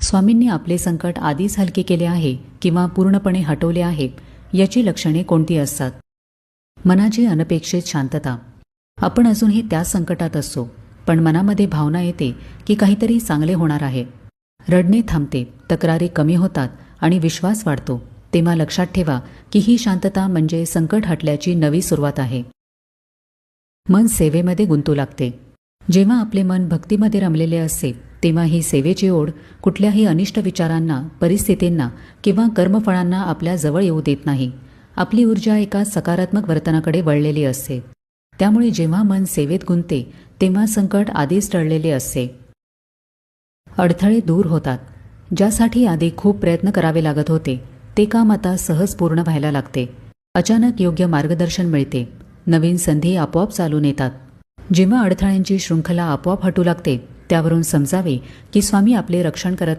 स्वामींनी आपले संकट आधीच हलके केले आहे किंवा पूर्णपणे हटवले आहे याची लक्षणे कोणती असतात? मनाची अनपेक्षित शांतता. आपण अजूनही त्याच संकटात असतो, पण मनामध्ये भावना येते की काहीतरी चांगले होणार आहे. रडणे थांबते, तक्रारी कमी होतात आणि विश्वास वाढतो. तेव्हा लक्षात ठेवा की ही शांतता म्हणजे संकट हटल्याची नवी सुरुवात आहे. मन सेवेमध्ये गुंतू लागते. जेव्हा आपले मन भक्तीमध्ये रमलेले असते तेव्हा ही सेवेची ओढ कुठल्याही अनिष्ट विचारांना, परिस्थितींना किंवा कर्मफळांना आपल्या जवळ येऊ देत नाही. आपली ऊर्जा एका सकारात्मक वर्तनाकडे वळलेली असते. त्यामुळे जेव्हा मन सेवेत गुंतते तेव्हा संकट आधीच टळलेले असते. अडथळे दूर होतात. ज्यासाठी आधी खूप प्रयत्न करावे लागत होते ते काम आता सहज पूर्ण व्हायला लागते. अचानक योग्य मार्गदर्शन मिळते. नवीन संधी आपोआप चालून येतात. जेव्हा अडथळ्यांची शृंखला आपोआप हटू लागते त्यावरून समजावे की स्वामी आपले रक्षण करत